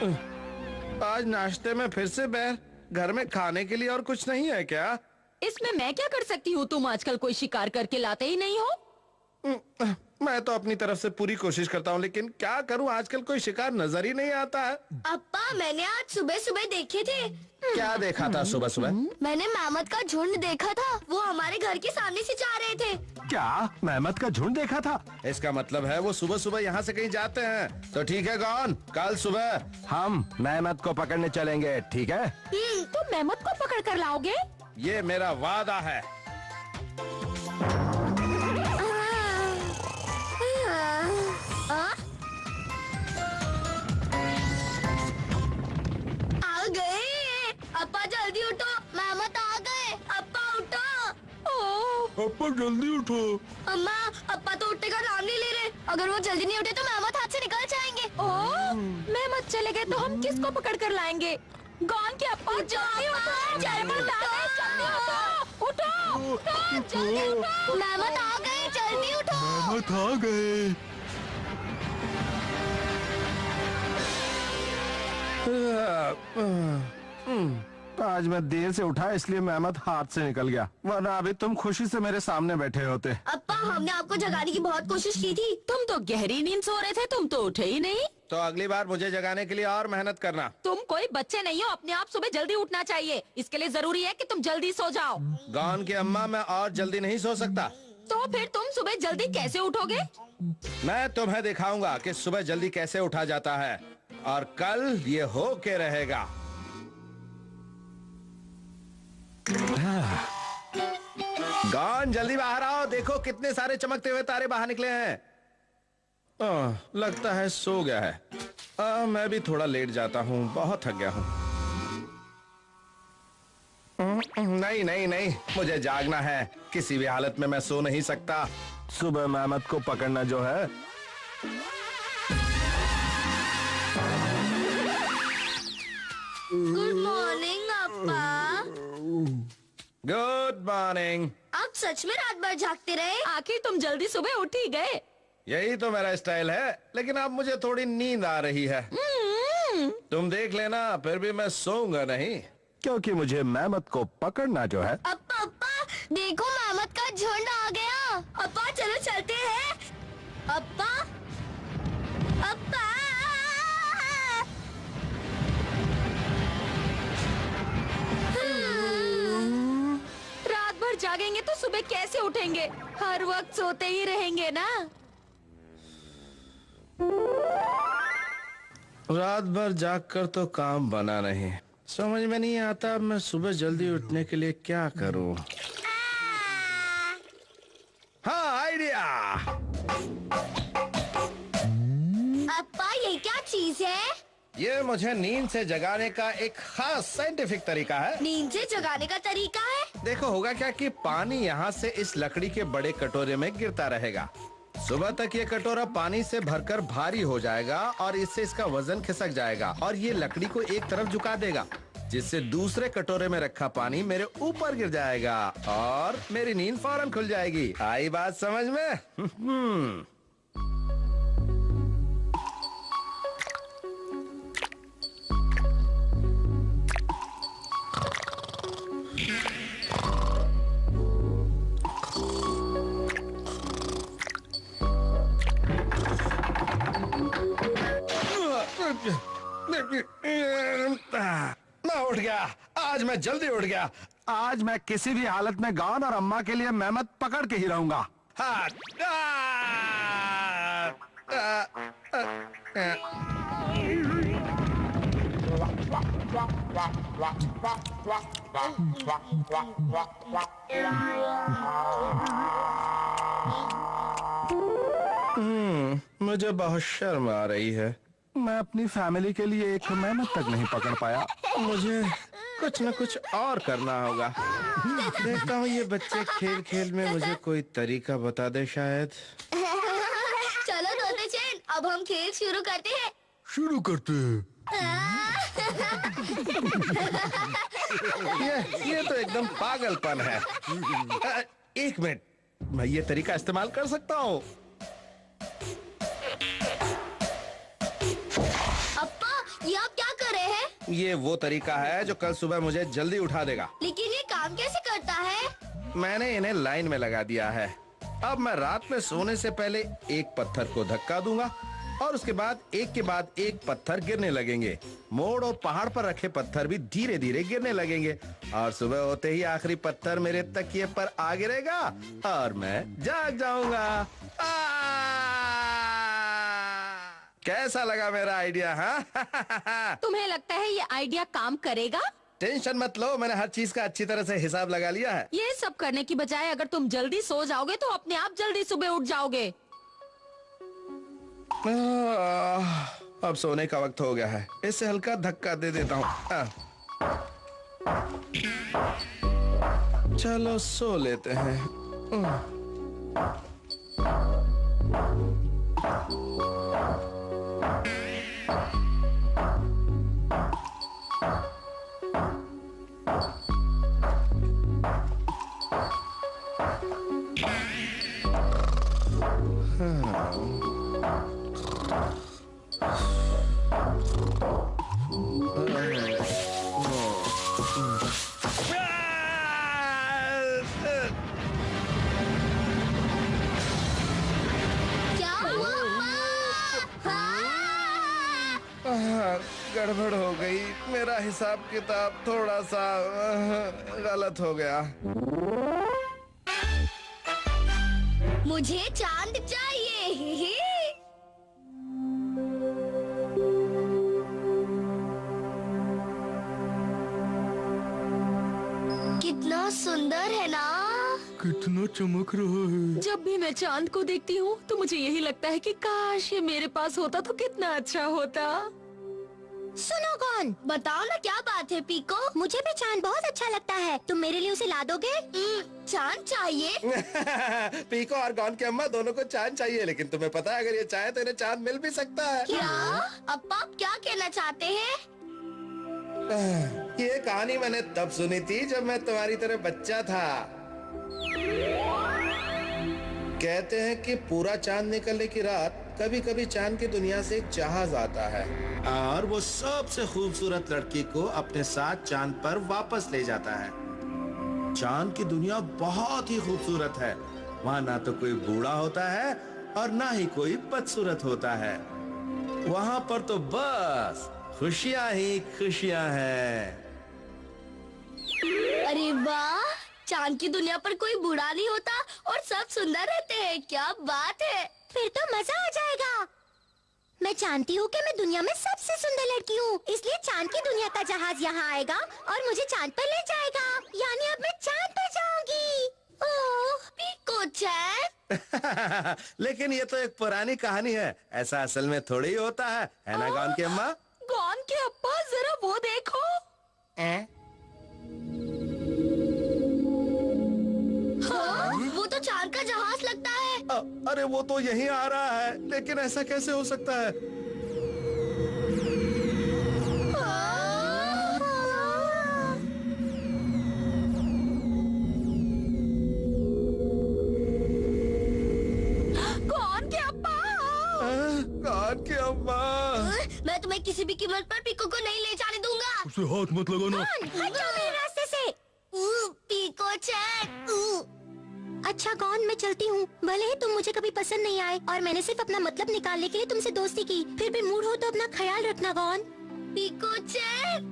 आज नाश्ते में फिर से बैर। घर में खाने के लिए और कुछ नहीं है क्या? इसमें मैं क्या कर सकती हूँ? तुम आजकल कोई शिकार करके लाते ही नहीं हो। मैं तो अपनी तरफ से पूरी कोशिश करता हूँ, लेकिन क्या करूँ, आजकल कोई शिकार नजर ही नहीं आता है। अप्पा, मैंने आज सुबह सुबह देखे थे। क्या देखा था सुबह सुबह? मैंने मेमत का झुंड देखा था। वो हमारे घर के सामने से जा रहे थे। क्या मेमत का झुंड देखा था? इसका मतलब है वो सुबह सुबह यहाँ से कहीं जाते हैं। तो ठीक है गॉन, कल सुबह हम मेमत को पकड़ने चलेंगे, ठीक है? तुम मेमत को पकड़ कर लाओगे? ये मेरा वादा है। आ गए। अप्पा जल्दी उठो, मेमत आ गए। अप्पा उठो। अप्पा जल्दी उठो। अम्मा, अप्पा तो उठने का नाम नहीं ले रहे। अगर वो जल्दी नहीं उठे तो मेमत हाथ से निकल जाएंगे। मेमत चले गए तो हम किसको पकड़ कर लाएंगे? गॉन के अप्पा जल्दी उठो, मेमत आ गए, जल्दी उठो, उठो, जल्दी उठो। मेमत आ गए, जल्दी उठो। मेमत आ गए। आज मैं देर से उठा इसलिए मेमत हाथ से निकल गया, वरना अभी तुम खुशी से मेरे सामने बैठे होते। अप्पा, हमने आपको जगाने की बहुत कोशिश की थी। तुम तो गहरी नींद सो रहे थे, तुम तो उठे ही नहीं। तो अगली बार मुझे जगाने के लिए और मेहनत करना। तुम कोई बच्चे नहीं हो, अपने आप सुबह जल्दी उठना चाहिए। इसके लिए जरूरी है कि तुम जल्दी सो जाओ। गॉन की अम्मा, मैं और जल्दी नहीं सो सकता। तो फिर तुम सुबह जल्दी कैसे उठोगे? मैं तुम्हें दिखाऊंगा कि सुबह जल्दी कैसे उठा जाता है, और कल ये हो के रहेगा। गॉन, जल्दी बाहर आओ, देखो कितने सारे चमकते हुए तारे बाहर निकले हैं। लगता है सो गया है। मैं भी थोड़ा लेट जाता हूँ, बहुत थक गया हूँ। नहीं नहीं नहीं, मुझे जागना है। किसी भी हालत में मैं सो नहीं सकता। सुबह मेमत को पकड़ना जो है। गुड मॉर्निंग अप्पा। Good morning. आप सच में रात भर जागते रहे? आखिर तुम जल्दी सुबह उठ ही गए। यही तो मेरा स्टाइल है, लेकिन अब मुझे थोड़ी नींद आ रही है। तुम देख लेना, फिर भी मैं सोऊंगा नहीं। क्योंकि मुझे मेमत को पकड़ना जो है। अप्पा, अप्पा, देखो मेमत का झुंड आ गया। अप्पा, चलो चलते हैं। अप्पा, अप्पा। रात भर जागेंगे तो सुबह कैसे उठेंगे? हर वक्त सोते ही रहेंगे ना। रात भर जाग कर तो काम बना नहीं। समझ में नहीं आता मैं सुबह जल्दी उठने के लिए क्या करूं। हाँ, आइडिया। अप्पा, ये क्या चीज है? ये मुझे नींद से जगाने का एक खास साइंटिफिक तरीका है। नींद से जगाने का तरीका है? देखो, होगा क्या कि पानी यहाँ से इस लकड़ी के बड़े कटोरे में गिरता रहेगा। सुबह तक ये कटोरा पानी से भरकर भारी हो जाएगा और इससे इसका वजन खिसक जाएगा और ये लकड़ी को एक तरफ झुका देगा, जिससे दूसरे कटोरे में रखा पानी मेरे ऊपर गिर जाएगा और मेरी नींद फौरन खुल जाएगी। आई बात समझ में? मैं उठ गया। आज मैं जल्दी उठ गया। आज मैं किसी भी हालत में गॉन और अम्मा के लिए मेमत पकड़ के ही रहूंगा। हाँ। मुझे बहुत शर्म आ रही है। मैं अपनी फैमिली के लिए एक मेमत तक नहीं पकड़ पाया। मुझे कुछ न कुछ और करना होगा। देखता हूँ ये बच्चे खेल खेल में मुझे कोई तरीका बता दे शायद। चलो तोते चैन, अब हम खेल शुरू करते हैं। शुरू करते हैं। ये तो एकदम पागलपन है। एक मिनट, मैं ये तरीका इस्तेमाल कर सकता हूँ। अप्पा, ये आप ये वो तरीका है जो कल सुबह मुझे जल्दी उठा देगा। लेकिन ये काम कैसे करता है? मैंने इन्हें लाइन में लगा दिया है। अब मैं रात में सोने से पहले एक पत्थर को धक्का दूंगा और उसके बाद एक पत्थर गिरने लगेंगे। मोड़ और पहाड़ पर रखे पत्थर भी धीरे धीरे गिरने लगेंगे और सुबह होते ही आखिरी पत्थर मेरे तकिए पर आ गिरेगा और मैं जाग जाऊंगा। कैसा लगा मेरा आइडिया? हाँ तुम्हें लगता है ये आइडिया काम करेगा? टेंशन मत लो, मैंने हर चीज का अच्छी तरह से हिसाब लगा लिया है। ये सब करने की बजाय अगर तुम जल्दी सो जाओगे तो अपने आप जल्दी सुबह उठ जाओगे। अब सोने का वक्त हो गया है, इससे हल्का धक्का दे देता हूँ। चलो सो लेते हैं। क्या हुआ? गड़बड़ हो गई, मेरा हिसाब किताब थोड़ा सा गलत हो गया। मुझे चांद चाहिए। कितना सुंदर है ना? कितना चमक रहा है। जब भी मैं चांद को देखती हूँ तो मुझे यही लगता है कि काश ये मेरे पास होता तो कितना अच्छा होता। सुनो कौन, बताओ ना क्या बात है पीको? मुझे भी चांद बहुत अच्छा लगता है, तुम मेरे लिए उसे ला दोगे? चांद चाहिए? पीको और गॉन की अम्मा दोनों को चांद चाहिए, लेकिन तुम्हें पता है अगर ये चाहे तो इन्हें चांद मिल भी सकता है। क्या? अप्पा आप क्या कहना चाहते हैं? ये कहानी मैंने तब सुनी थी जब मैं तुम्हारी तरह बच्चा था। कहते हैं कि पूरा चांद निकलने की रात कभी कभी चांद की दुनिया से एक जहाज आता है और वो सबसे खूबसूरत लड़की को अपने साथ चांद पर वापस ले जाता है। चांद की दुनिया बहुत ही खूबसूरत है। वहाँ ना तो कोई बूढ़ा होता है और ना ही कोई बदसूरत होता है। वहाँ पर तो बस खुशियाँ ही खुशियाँ हैं। अरे वाह, चांद की दुनिया पर कोई बूढ़ा नहीं होता और सब सुंदर रहते हैं। क्या बात है, फिर तो मजा आ जाएगा। मैं जानती हूँ कि मैं दुनिया में सबसे सुंदर लड़की हूँ, इसलिए चांद की दुनिया का जहाज यहाँ आएगा और मुझे चांद पर ले जाएगा। यानी अब मैं चांद पर जाऊंगी। ओह, पीको चैन। लेकिन ये तो एक पुरानी कहानी है, ऐसा असल में थोड़ी ही होता है ना गॉन की अम्मा? गॉन के अप्पा जरा वो देखो। हाँ, वो तो चांद का जहाज लगता है। अरे वो तो यहीं आ रहा है, लेकिन ऐसा कैसे हो सकता है? गॉन के अप्पा। गॉन की अम्मा। मैं तुम्हें किसी भी कीमत पर पीको को नहीं ले जाने दूंगा। उसे हाथ मत लगाना। हट जाओ मेरे रास्ते से। पीको चैन। अच्छा गॉन, मैं चलती हूँ। भले ही तुम मुझे कभी पसंद नहीं आए और मैंने सिर्फ अपना मतलब निकालने के लिए तुमसे दोस्ती की, फिर भी मूड हो तो अपना ख्याल रखना गॉन। पीको चैन।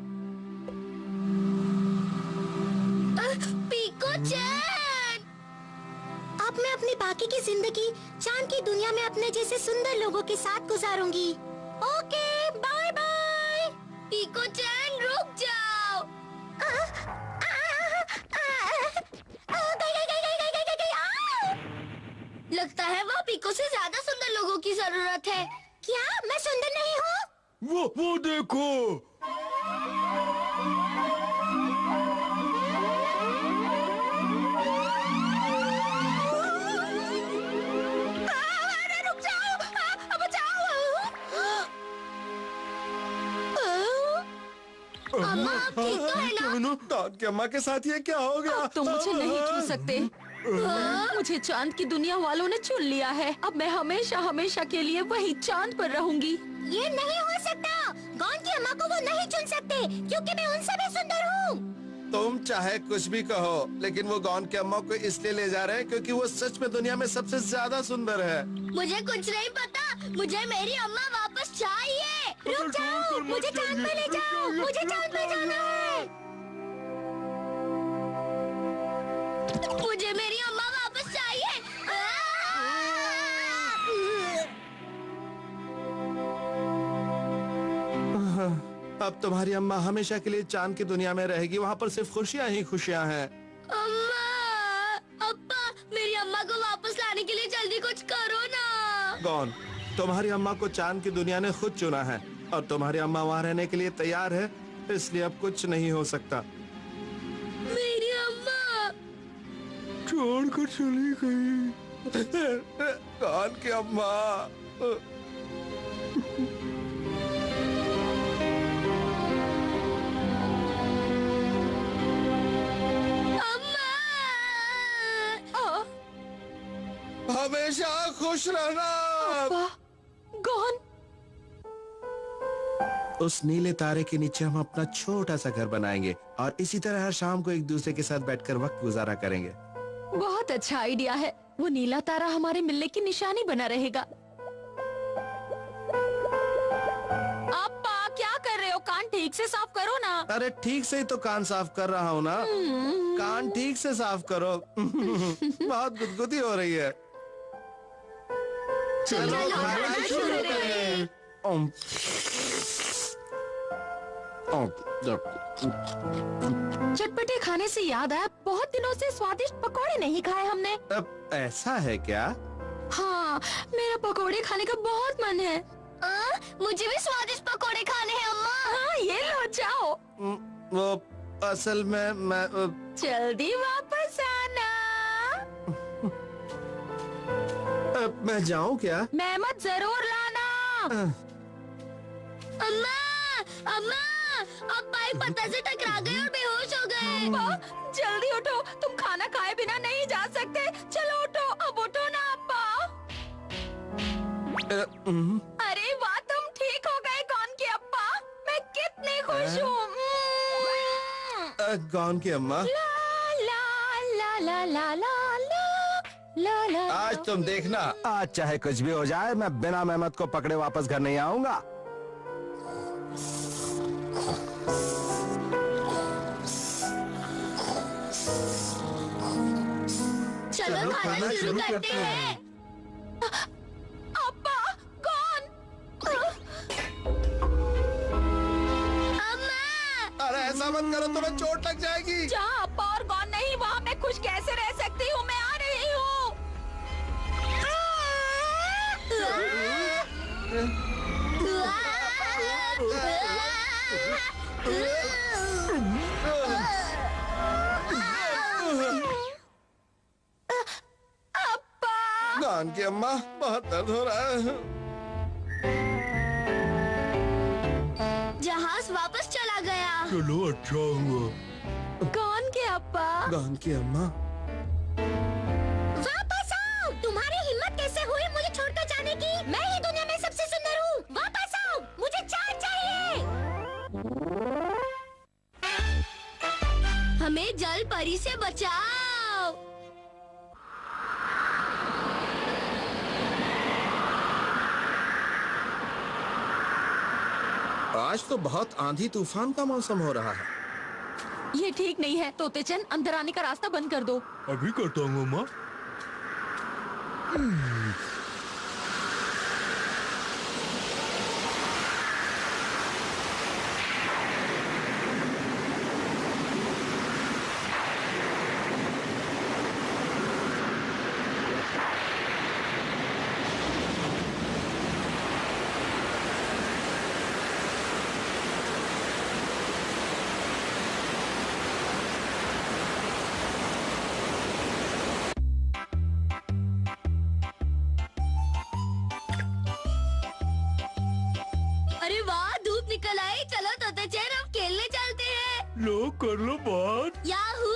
पीको चैन। अब मैं अपनी बाकी की जिंदगी चांद की दुनिया में अपने जैसे सुंदर लोगों के साथ गुजारूंगी। Okay, bye bye. पीको चैन रुक जाओ। लगता है वो पीको से ज्यादा सुंदर लोगों की जरूरत है। क्या मैं सुंदर नहीं हूँ? वो देखो। अरे रुक जाओ, बचाओ। अम्मा आप ठीक तो है ना? गॉन की अम्मा के साथ ये क्या हो गया? अब तो मुझे नहीं छू सकते। मुझे चांद की दुनिया वालों ने चुन लिया है। अब मैं हमेशा हमेशा के लिए वही चांद पर रहूंगी। ये नहीं हो सकता। गॉन की अम्मा अम्मा को वो नहीं चुन सकते क्योंकि मैं उनसे भी सुंदर हूँ। तुम चाहे कुछ भी कहो, लेकिन वो गॉन की अम्मा को इसलिए ले जा रहे हैं क्योंकि वो सच में दुनिया में सबसे ज्यादा सुंदर है। मुझे कुछ नहीं पता, मुझे मेरी अम्मा वापस चाहिए। रुक जाओ, मुझे चांद पे ले जाओ, मुझे चांद पे जाना है। मुझे मेरी अम्मा वापस चाहिए। अब तुम्हारी अम्मा हमेशा के लिए चांद की दुनिया में रहेगी, वहाँ पर सिर्फ खुशियाँ ही खुशियाँ हैं। अम्मा, अब्बा, मेरी अम्मा को वापस लाने के लिए जल्दी कुछ करो ना। गॉन, तुम्हारी अम्मा को चांद की दुनिया ने खुद चुना है और तुम्हारी अम्मा वहाँ रहने के लिए तैयार है, इसलिए अब कुछ नहीं हो सकता। मेरी अम्मा छोड़कर चली गई। गॉन की अम्मा। हमेशा खुश रहना। गॉन। उस नीले तारे के नीचे हम अपना छोटा सा घर बनाएंगे और इसी तरह हर शाम को एक दूसरे के साथ बैठकर वक्त गुजारा करेंगे। बहुत अच्छा आइडिया है। वो नीला तारा हमारे मिलने की निशानी बना रहेगा। अब्बा, क्या कर रहे हो? कान ठीक से साफ करो ना। अरे ठीक से ही तो कान साफ कर रहा हूँ ना। कान ठीक से साफ करो। बहुत गुदगुदी हो रही है। चलो खाना शुरू करें। चटपटे खाने से याद आया, बहुत दिनों से स्वादिष्ट पकोड़े नहीं खाए हमने। अब ऐसा है क्या? हाँ, मेरा पकोड़े खाने का बहुत मन है। मुझे भी स्वादिष्ट पकोड़े खाने हैं अम्मा। हाँ, ये लो, जाओ। वो असल में मैं जल्दी वापस आना। मैं जाऊँ क्या? मेहमत जरूर लाना। अम्मा, अम्मा, अब्बा एक पत्थर से टकरा गए और बेहोश हो गए। जल्दी उठो, तुम खाना खाए बिना नहीं जा सकते। चलो उठो, अब उठो ना अब्बा। अरे वाह, तुम ठीक हो गए गॉन के अब्बा। मैं कितनी खुश हूँ। गॉन की अम्मा, ला ला ला ला ला ला ला ला। आज तुम देखना। आज चाहे कुछ भी हो जाए, मैं बिना मेहमत को पकड़े वापस घर नहीं आऊंगा। चलो खाना शुरू करते हैं। अब्बा, गॉन। अम्मा, अरे ऐसा मत करो, तुम्हें चोट लग जाएगी। जहाँ अब्बा और गॉन नहीं, वहाँ मैं खुश कैसे रह सकती हूँ? मैं आ रही हूँ। गॉन की अम्मा, बहुत दर्द हो रहा है। जहाज वापस चला गया। चलो अच्छा हुआ। गॉन के अब्बा। गॉन की अम्मा, वापस आओ। तुम्हारी हिम्मत कैसे हुई मुझे छोड़कर जाने की? मैं ही दुनिया में सबसे सुंदर हूँ। वापस आओ, मुझे चांद चाहिए। हमें जल परी से बचाओ। आज तो बहुत आंधी तूफान का मौसम हो रहा है। ये ठीक नहीं है। तोतेचन, अंदर आने का रास्ता बंद कर दो। अभी करता हूँ अम्मा। अरे वाह, धूप निकल आई। चलो तोतेचन, अब खेलने चलते हैं। लो कर लो बात। याहू!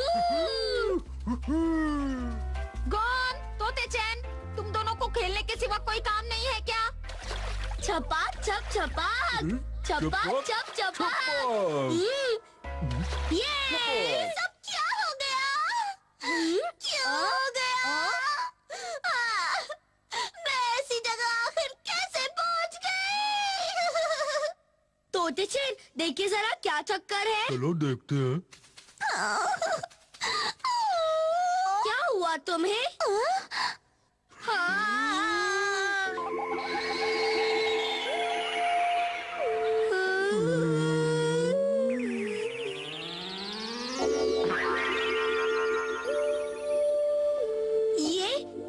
गॉन, तोतेचन, तुम दोनों को खेलने के सिवा कोई काम नहीं है क्या? छपाक छप छपाक। चप्पा चप चप्पा। ये सब क्या हो गया? क्या हो गया? मैं ऐसी जगह आखिर कैसे पहुंच गई? तोते चैन, देखिए जरा क्या चक्कर है। चलो देखते हैं। क्या हुआ तुम्हें?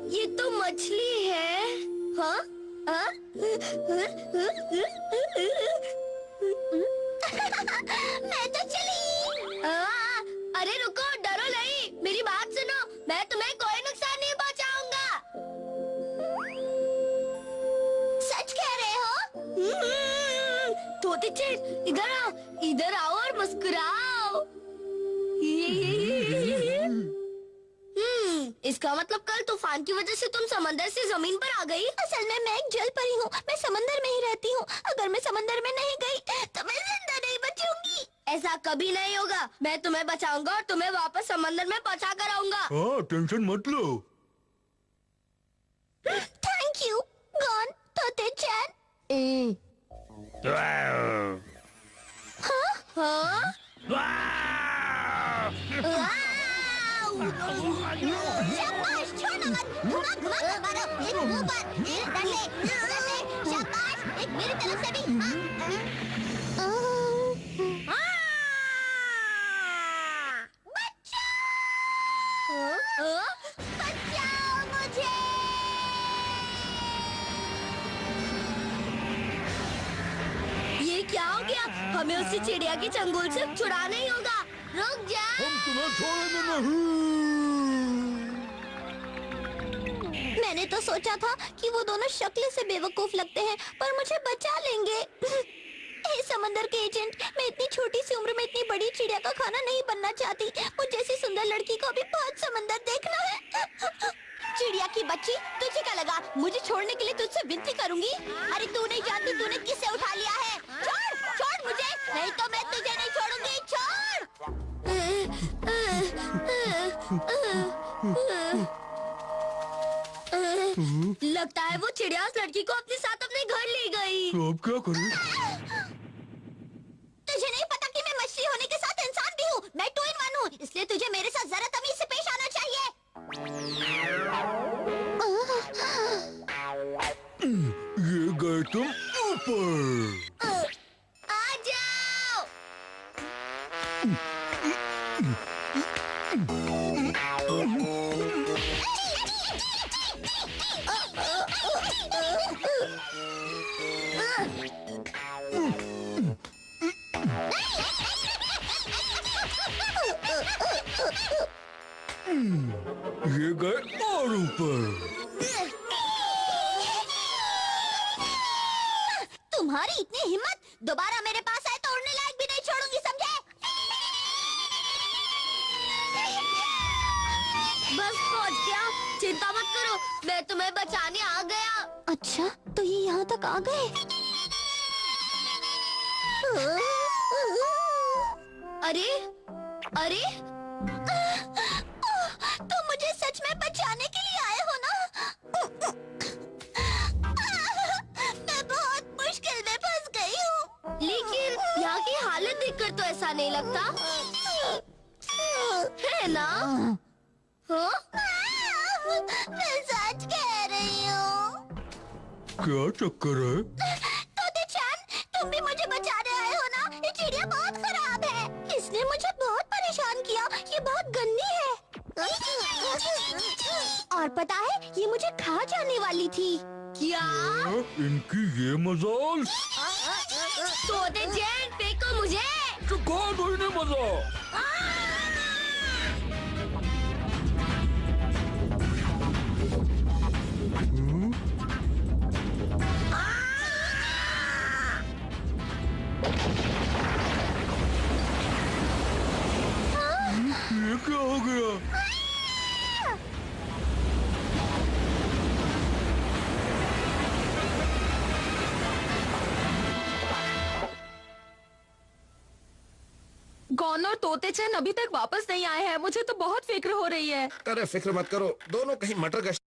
ये तो मछली है। हाँ? हाँ? मैं तो चली। अरे रुको, डरो नहीं, मेरी बात सुनो, मैं तुम्हें कोई नुकसान नहीं पहुंचाऊंगा। सच कह रहे हो? तोते चैन, इधर आओ और मुस्कुराओ। इसका मतलब कल तूफान की वजह से तुम समंदर से जमीन पर आ गई। असल में मैं एक जल परी हूँ, मैं समंदर में ही रहती हूँ। अगर मैं समंदर में नहीं गई तो मैं जिंदा नहीं बचूंगी। ऐसा कभी नहीं होगा, मैं तुम्हें बचाऊंगा और तुम्हें वापस समंदर में पहुँचा कर आऊंगा। हाँ, टेंशन मत लो। थैंक यू गॉन तोते चैन। हाँ? शाबाश, छोड़ना मत, घुमा घुमा कर मारो, एक ऊपर, एक इधर से, शाबाश, एक मेरी तरफ से भी। बचाओ मुझे। ये क्या हो गया? हमें उसी चिड़िया के चंगुल से छुड़ाना ही होगा। रुक जा। हम तुम्हें छोड़ेंगे नहीं। मैंने तो सोचा था कि वो दोनों शक्ल से बेवकूफ लगते हैं, पर मुझे बचा लेंगे। हे समंदर के एजेंट, मैं इतनी छोटी सी उम्र में इतनी बड़ी चिड़िया का खाना नहीं बनना चाहती। मुझ जैसी सुंदर लड़की को भी बहुत समंदर देखना है। चिड़िया की बच्ची, तुझे क्या लगा मुझे छोड़ने के लिए तुझसे विनती करूंगी? अरे तू नहीं जानती तूने किसे उठा लिया है। छोड़ छोड़ मुझे, नहीं तो मैं तुझे नहीं छोड़ूंगी। छोड़। लगता है वो चिड़िया उस लड़की को अपने साथ अपने घर ले गई। तो अब क्या करें? तुझे नहीं पता कि मैं मछली होने के साथ इंसान भी हूँ। मैं 2 in 1 हूँ, इसलिए तुझे मेरे साथ जरा तमीज से पेश आना चाहिए। ये गए तुम ऊपर। आ जाओ। ये गए और ऊपर। तुम्हारी इतनी हिम्मत, दोबारा मेरे पास आए तो उड़ने लायक भी नहीं छोड़ूंगी, समझे? बस पहुंच गया, चिंता मत करो, मैं तुम्हें बचाने आ गया। अच्छा, तो ये यहाँ तक आ गए? अरे अरे, तुम मुझे सच में बचाने के लिए आए हो ना? मैं बहुत मुश्किल में फंस गई हूँ। लेकिन यहाँ की हालत देखकर तो ऐसा नहीं लगता, है ना? हाँ? मैं सच कह रही हूँ। क्या चक्कर है? तोते चान, तुम भी मुझे बचाने आए हो ना? ये चिड़िया बहुत खराब है, इसने मुझे बहुत परेशान किया। ये बहुत गंदी है और पता है ये मुझे खा जाने वाली थी। क्या? इनकी ये मजाल। तोते चैन, फेंको मुझे। चुका दो इन्हें मजा। ये क्या हो गया? गौन और तोते चैन अभी तक वापस नहीं आए हैं। मुझे तो बहुत फिक्र हो रही है। अरे फिक्र मत करो, दोनों कहीं मटर गश्त